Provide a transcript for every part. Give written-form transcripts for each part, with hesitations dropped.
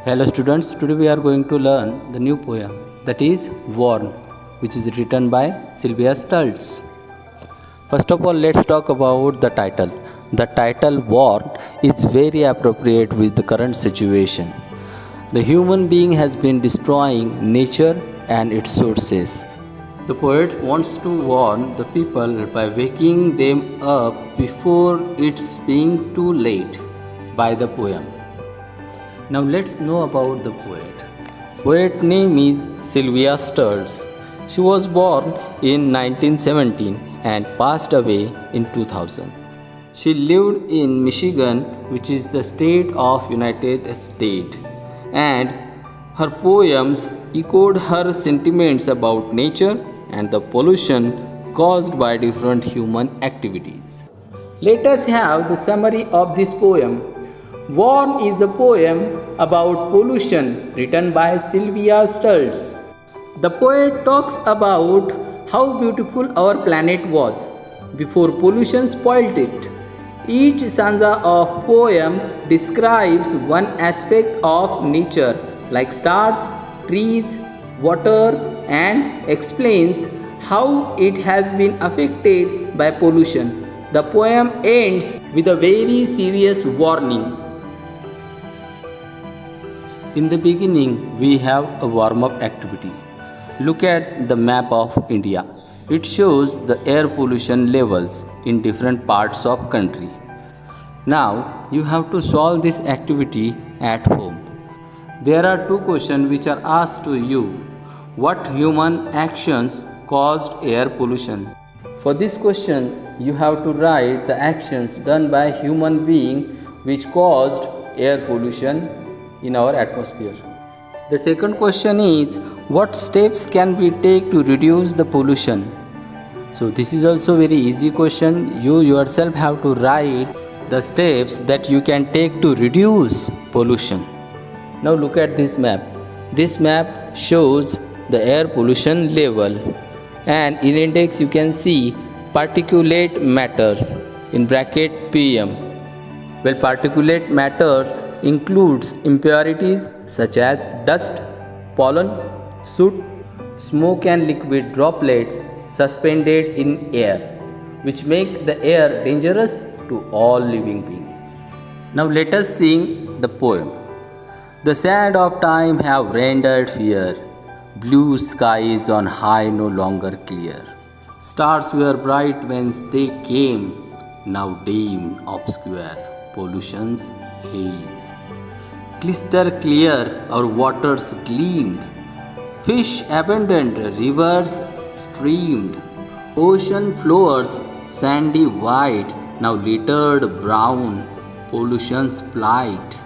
Hello students, today we are going to learn the new poem that is Worn, which is written by Sylvia Stultz. First of all, let's talk about the title. The title Worn is very appropriate with the current situation. The human being has been destroying nature and its sources. The poet wants to warn the people by waking them up before it's being too late by the poem. Now let's know about the poet. Poet name is Sylvia Stultz. She was born in 1917 and passed away in 2000. She lived in Michigan, which is the state of United States, and her poems echoed her sentiments about nature and the pollution caused by different human activities. Let us have the summary of this poem. Worn is a poem about pollution written by Sylvia Stultz. The poet talks about how beautiful our planet was before pollution spoilt it. Each stanza of poem describes one aspect of nature like stars, trees, water, and explains how it has been affected by pollution. The poem ends with a very serious warning. In the beginning, we have a warm-up activity. Look at the map of India. It shows the air pollution levels in different parts of country. Now, you have to solve this activity at home. There are two questions which are asked to you. What human actions caused air pollution? For this question, you have to write the actions done by human being which caused air pollution in our atmosphere. The second question is, what steps can we take to reduce the pollution? So this is also very easy question. You yourself have to write the steps that you can take to reduce pollution. Now look at this map. This map shows the air pollution level, and in index you can see particulate matters in bracket PM. Well, particulate matter includes impurities such as dust, pollen, soot, smoke and liquid droplets suspended in air, which make the air dangerous to all living beings. Now let us sing the poem. The sand of time have rendered fair, blue skies on high no longer clear. Stars were bright whence they came, now dim, obscure, pollution's haze. Crystal clear our waters gleamed, fish abundant, rivers streamed, ocean floors sandy white, now littered brown, pollution's plight.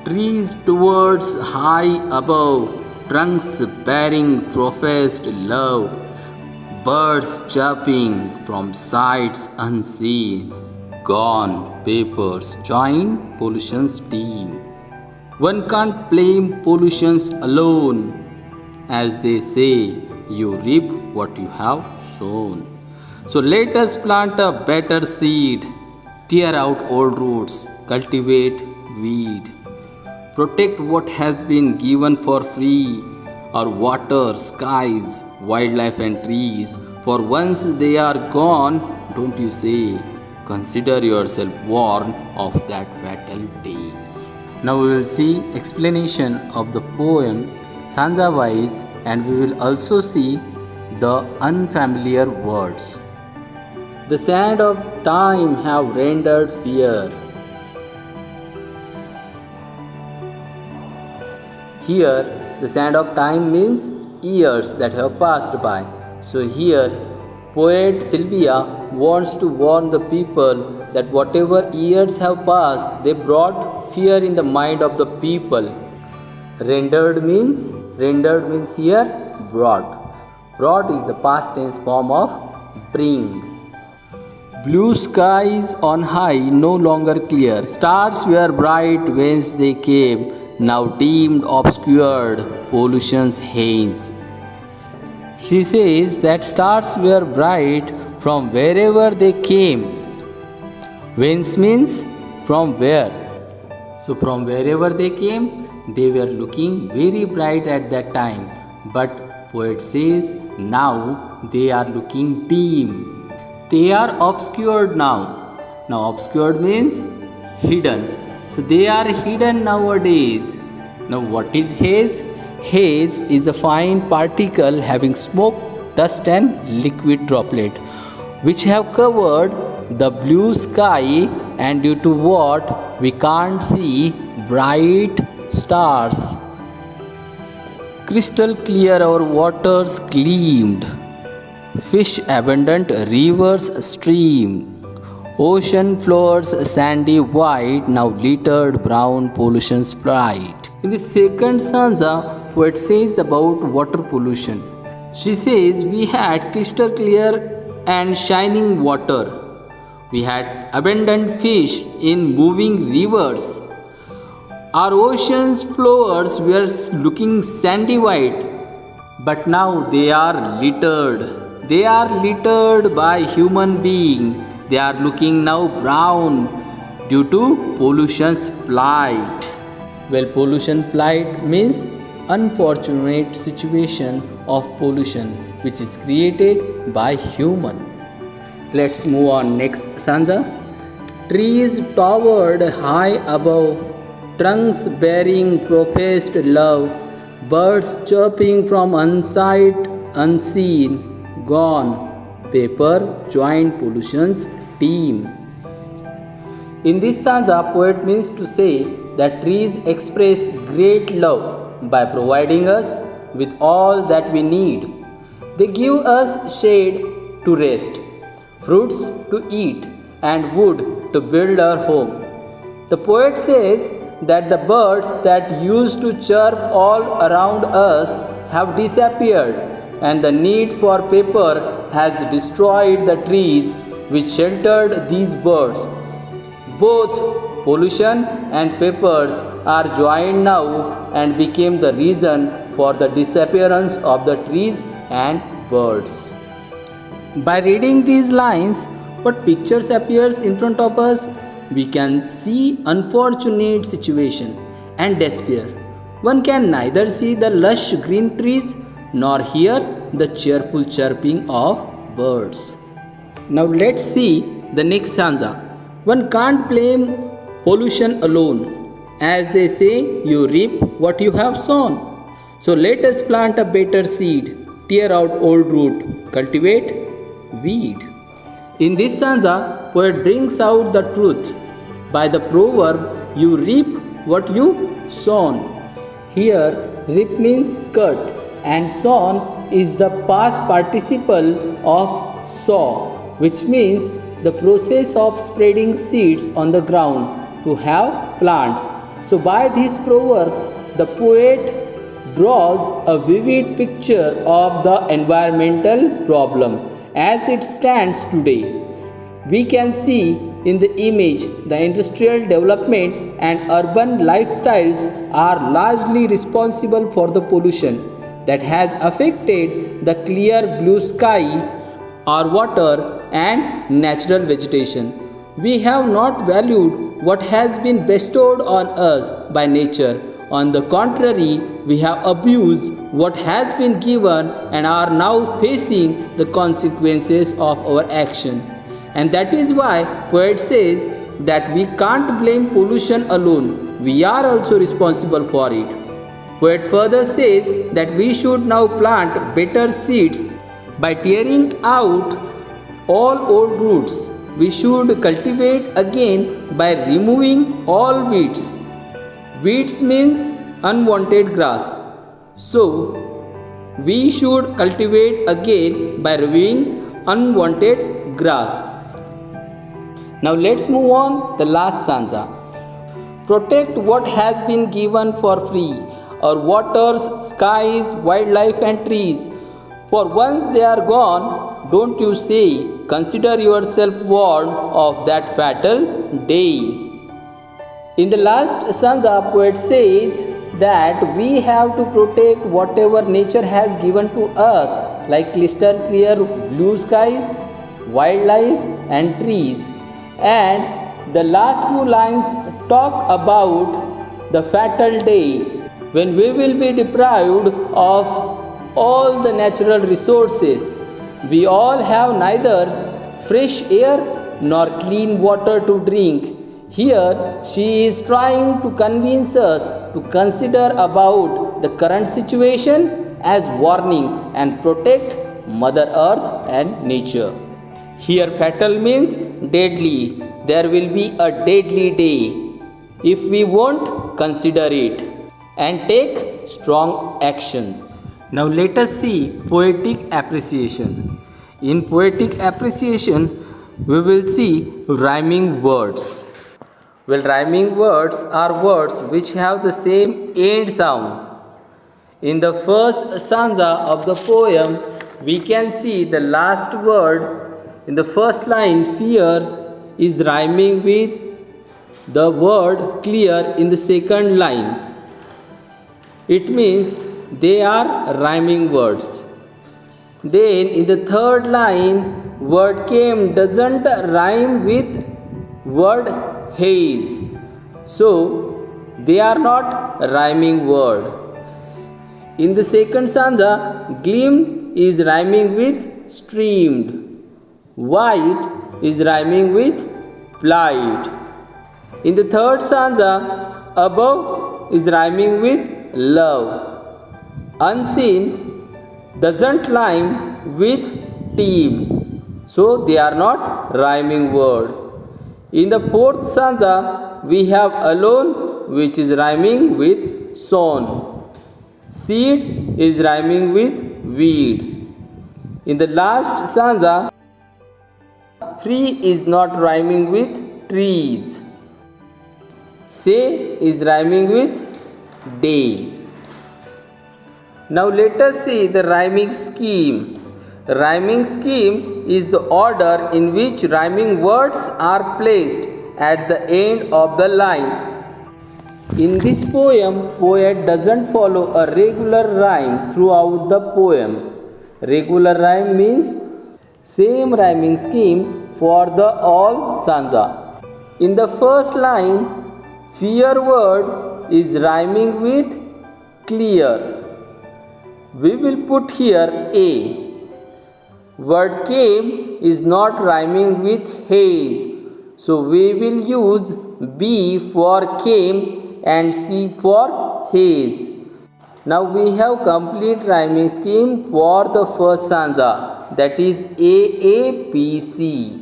Trees towards high above, trunks bearing professed love, birds chirping from sights unseen, gone papers join pollution's team. One can't blame pollutions alone, as they say, you reap what you have sown. So let us plant a better seed, tear out old roots, cultivate weed. Protect what has been given for free, our water, skies, wildlife and trees. For once they are gone, don't you say, consider yourself warned of that fatal day. Now we will see explanation of the poem stanza wise, and we will also see the unfamiliar words. The sand of time have rendered fair. Here, the sand of time means years that have passed by. So here, poet Sylvia wants to warn the people that whatever years have passed, they brought fear in the mind of the people. Rendered means here brought. Brought is the past tense form of bring. Blue skies on high no longer clear. Stars were bright whence they came, now dimmed, obscured, pollution's haze. She says that stars were bright from wherever they came. Whence means from where. So from wherever they came, They were looking very bright at that time, but poet says now they are looking dim. They are obscured now. Now, obscured means hidden. So, they are hidden nowadays. Now, what is haze? Haze is a fine particle having smoke, dust, and liquid droplet which have covered the blue sky, and due to what we can't see bright stars. Crystal clear our waters gleamed, fish abundant, rivers streamed, ocean floors sandy white, now littered brown pollution's plight. In the second stanza, poet says about water pollution. She says we had crystal clear and shining water. We had abundant fish in moving rivers. Our ocean's floors were looking sandy white, but now they are littered. They are littered by human being. They are looking now brown due to pollution's plight. Well, pollution plight means unfortunate situation of pollution which is created by human. Let's move on next stanza. Trees towered high above, trunks bearing professed love, birds chirping from unsight, unseen, gone, paper joined pollution's team. In this stanza, poet means to say that trees express great love by providing us with all that we need. They give us shade to rest, fruits to eat, and wood to build our home. The poet says that the birds that used to chirp all around us have disappeared, and the need for paper has destroyed the trees which sheltered these birds. Both pollution and papers are joined now and became the reason for the disappearance of the trees and birds. By reading these lines, what pictures appears in front of us? We can see unfortunate situation and despair. One can neither see the lush green trees nor hear the cheerful chirping of birds. Now let's see the next stanza. One can't blame pollution alone. As they say, you reap what you have sown. So let us plant a better seed, tear out old root, cultivate weed. In this stanza, poet brings out the truth by the proverb, you reap what you sown. Here, reap means cut and sown is the past participle of sow, which means the process of spreading seeds on the ground to have plants. So by this proverb, the poet draws a vivid picture of the environmental problem as it stands today. We can see in the image the industrial development and urban lifestyles are largely responsible for the pollution that has affected the clear blue sky, our water, and natural vegetation. We have not valued what has been bestowed on us by nature. On the contrary, we have abused what has been given and are now facing the consequences of our action. And that is why poet says that we can't blame pollution alone. We are also responsible for it. Poet further says that we should now plant better seeds by tearing out all old roots. We should cultivate again by removing all weeds. Weeds means unwanted grass. So, we should cultivate again by removing unwanted grass. Now let's move on the last stanza. Protect what has been given for free, our waters, skies, wildlife and trees. For once they are gone, don't you say, consider yourself warned of that fatal day. In the last stanza, poet says that we have to protect whatever nature has given to us, like crystal clear blue skies, wildlife and trees. And the last two lines talk about the fatal day, When we will be deprived of all the natural resources, we all have neither fresh air nor clean water to drink. Here she is trying to convince us to consider about the current situation as warning and protect Mother Earth and nature. Here fatal means deadly. There will be a deadly day if we won't consider it and take strong actions. Now let us see poetic appreciation. In poetic appreciation, we will see rhyming words. Well, rhyming words are words which have the same end sound. In the first stanza of the poem, we can see the last word in the first line, fear, is rhyming with the word clear in the second line. It means they are rhyming words. Then in the third line, word came doesn't rhyme with word haze. So they are not rhyming word. In the second stanza, gleam is rhyming with streamed. White is rhyming with plight. In the third stanza, above is rhyming with love. Unseen doesn't rhyme with team. So they are not rhyming word. In the fourth stanza, we have alone, which is rhyming with sown. Seed is rhyming with weed. In the last stanza, free is not rhyming with trees. Say is rhyming with day. Now let us see the rhyming scheme. Rhyming scheme is the order in which rhyming words are placed at the end of the line. In this poem, poet doesn't follow a regular rhyme throughout the poem. Regular rhyme means same rhyming scheme for the all stanza. In the first line, fear word is rhyming with clear. We will put here A. Word came is not rhyming with haze. So we will use B for came and C for haze. Now we have complete rhyming scheme for the first stanza, that is AAPC.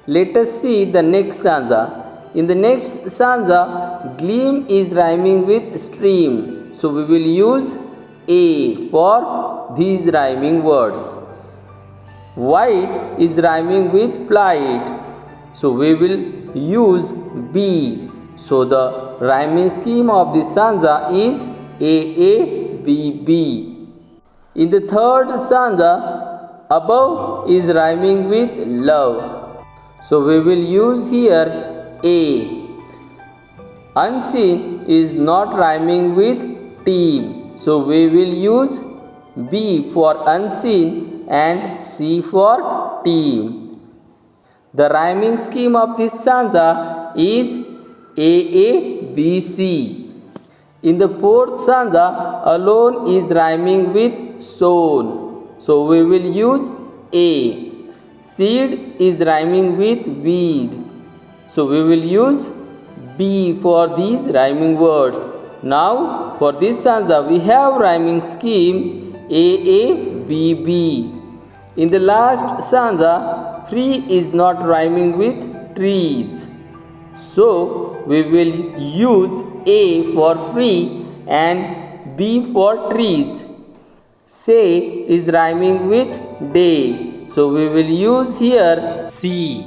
Let us see the next stanza. In the next stanza, gleam is rhyming with stream. So we will use A for these rhyming words. White is rhyming with plight. So we will use B. So the rhyming scheme of this stanza is AABB. In the third stanza, above is rhyming with love. So we will use here A. Unseen is not rhyming with team. So we will use B for unseen and C for team. The rhyming scheme of this stanza is AABC. In the fourth stanza, alone is rhyming with sown. So we will use A. Seed is rhyming with weed. So we will use B for these rhyming words. Now for this stanza we have rhyming scheme AABB. In the last stanza, free is not rhyming with trees. So we will use A for free and B for trees. Say is rhyming with day. So we will use here C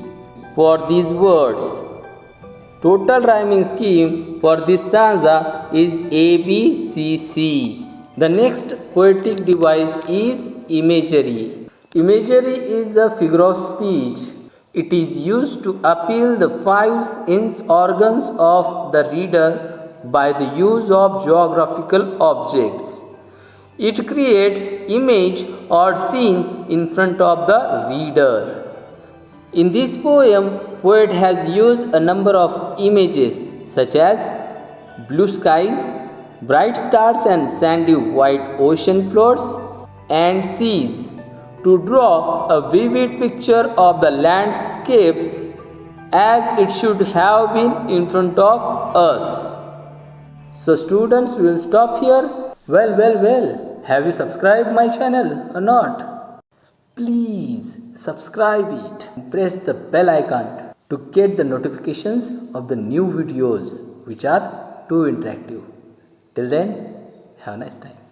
for these words. Total rhyming scheme for this stanza is ABCC. The next poetic device is imagery. Imagery is a figure of speech. It is used to appeal the five sense organs of the reader by the use of geographical objects. It creates image or scene in front of the reader. In this poem, poet has used a number of images such as blue skies, bright stars and sandy white ocean floors and seas to draw a vivid picture of the landscapes as it should have been in front of us. So students, we will stop here. Well. Have you subscribed my channel or not? Please subscribe it. Press the bell icon to get the notifications of the new videos which are too interactive. Till then, have a nice time.